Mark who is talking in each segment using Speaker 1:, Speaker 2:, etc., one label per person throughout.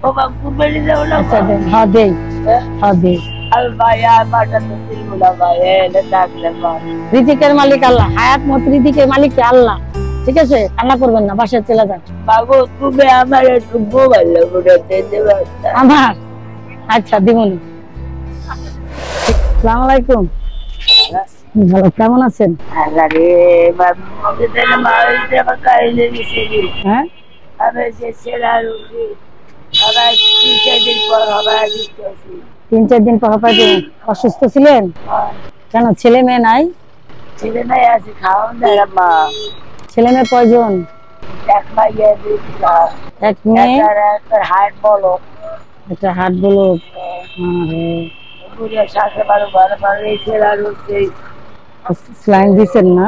Speaker 1: বাবা কুরবানি দাও না
Speaker 2: আচ্ছা দেন, হ্যাঁ দেই, হ্যাঁ দেই।
Speaker 1: আর ভাই আমারটা তো সিলগুলা ভাই এটা ডাকলে ভাই
Speaker 2: রিজিকের মালিক আল্লাহ, হায়াত মত রিজিকের মালিক আল্লাহ। ঠিক আছে, কান্না করবেন না, বাসায় চলে যান।
Speaker 1: বাবু তুমি আমার একটু মোবাইল করে দিতে পারতা
Speaker 2: আমার আচ্ছা দিবনি। আসসালামু আলাইকুম। ভালো, কেমন আছেন?
Speaker 1: আরে বাবু আমাকে তাহলে মাইতে আমার কাইলে দিছে
Speaker 2: হ্যাঁ,
Speaker 1: আমি যে সেলার উঠি আবার 3-4 দিন পর আবার দিতেছি
Speaker 2: 3-4 দিন পর পাইতে অসুস্থ ছিলেন কেন? ছেলে মেয়ে নাই?
Speaker 1: ছেলে নাই আছে খাওয়ান দেয় মা
Speaker 2: ছেলে মেয়ে কয়জন?
Speaker 1: এক মাইয়া দিচ্ছা
Speaker 2: এক মেয়ে,
Speaker 1: একটা হাট বলো
Speaker 2: একটা হাট বলো।
Speaker 1: বুড়িয়া শাকে বারো ঘরে বারো এই সেলার উঠছে
Speaker 2: স্লাইন দিচ্ছেন না?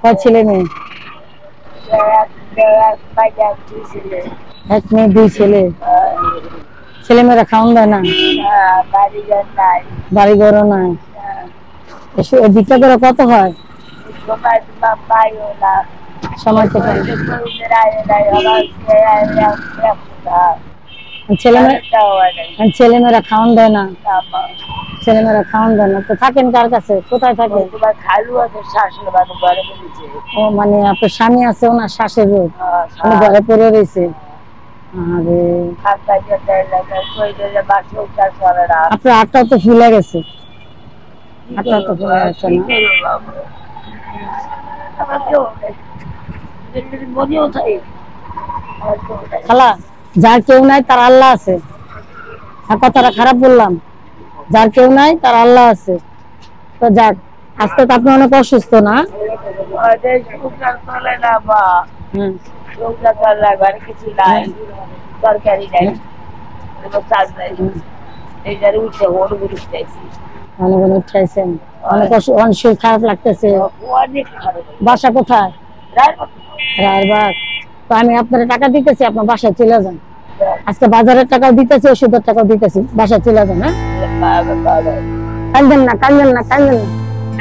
Speaker 2: কয় ছেলে মেয়ে? এক মেয়ে, 2 ছেলে। ছেলে মেয়েরা খাওয়ান দেয় না? বাড়ি ঘরও নাই। ভিক্ষা করে কত হয়? সময় তো পাই। ছেলেমেয়েরা খাওয়ান দেয় না? ছেলেমেয়েরা খাওয়ান দেয় না তো থাকেন কার কাছে? কোথায় থাকে?
Speaker 1: খালু আছে শাশুড়ি বাবু ঘরে বলেছে
Speaker 2: ও মানে আপনার স্বামী আছে, ওনার শ্বাসের রোগ, ঘরে পড়ে রয়েছে। আরে আপনার হাতটাও তো ফুলে গেছে, হাতটাও তো ফুলে গেছে না? খালা, যার কেউ নাই তার আল্লাহ আছে। কথাটা খারাপ বললাম? যার কেউ নাই তার আল্লাহ আছে। তো যাক, আজকে তো আপনি অনেক অসুস্থ না?
Speaker 1: কিছু নাই, তরকারি নাই, চাষ নাই, এইটারে উঠে ওর উঠতেছি
Speaker 2: অনেক অনেক খাইছেন, অনেক অনেক শরীর খারাপ লাগতেছে।
Speaker 1: অনেক খারাপ।
Speaker 2: বাসা কোথায়? রায়বাগ। তো আমি আপনার টাকা দিতেছি, আপনার বাসায় চলে যান। আজকে বাজারের টাকাও দিতেছি, ওষুধের টাকাও দিতেছি, বাসায় চলে যান। হ্যাঁ, কান্দেন না, কান্দেন না, কান্দেন না,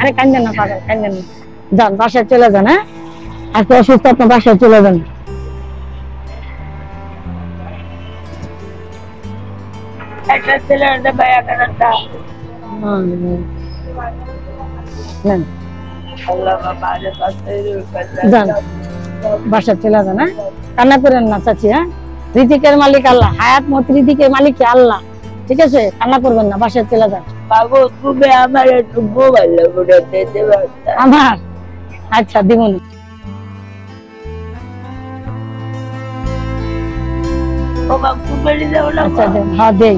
Speaker 2: আরে কান্দেন না পাগল, কান্দেন না, যান বাসায় চলে যান। হ্যাঁ, আজকে অসুস্থ, আপনার বাসায় চলে যান।
Speaker 1: একটা ছেলে একটা ভাই একটা
Speaker 2: যান, বাসায় চলে যান। হ্যাঁ, কান্না করেন না চাচি। হ্যাঁ, রিজিকের মালিক আল্লাহ, হায়াত মত রিজিকের মালিক আল্লাহ। ঠিক আছে, কান্না করবেন না, বাসায় চলে যান।
Speaker 1: বাবু তুমি আমার একটু মোবাইল করে দিতে পারতা
Speaker 2: আমার আচ্ছা দিবনি।
Speaker 1: বাবা কুরবানি দাও না
Speaker 2: আচ্ছা দেন, হ্যাঁ দেই,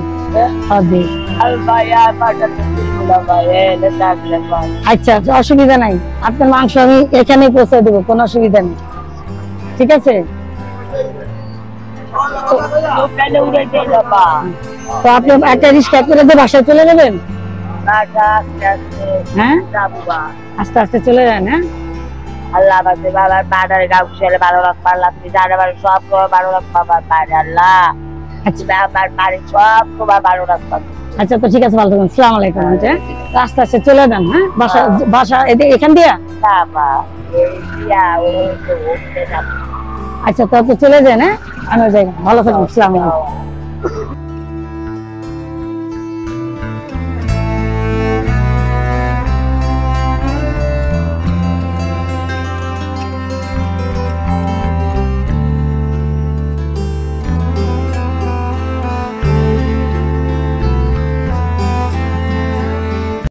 Speaker 2: হ্যাঁ দেই।
Speaker 1: আর ভাই আমারটা তো সিলগুলা ভাই এটা ডাকলে ভাই
Speaker 2: আচ্ছা, অসুবিধা নাই, আপনার মাংস আমি এখানেই পৌঁছে দেবো, কোনো অসুবিধা নেই। ঠিক আছে, তো আপনি একটা রিক্সা করে দিয়ে বাসায় চলে যাবেন। হ্যাঁ, আস্তে আস্তে চলে যান। হ্যাঁ,
Speaker 1: আল্লাহ আমাদের বাবার বাজারে গাও ছেলে ভালো রাখ পারলাম, জানে বাড়ি সব তোমার ভালো রাখ বাবার বাড়ি আল্লাহ আমার বাড়ি সব তোমার ভালো রাখ পাবো।
Speaker 2: আচ্ছা, তো ঠিক আছে, ভালো থাকুন। আসসালামু আলাইকুম। আস্তে আস্তে চলে যান। হ্যাঁ, বাসা বাসা এখান দিয়া। আচ্ছা, তো চলে যান। হ্যাঁ, আমি যাই, ভালো থাকুন। আসসালামু আলাইকুম।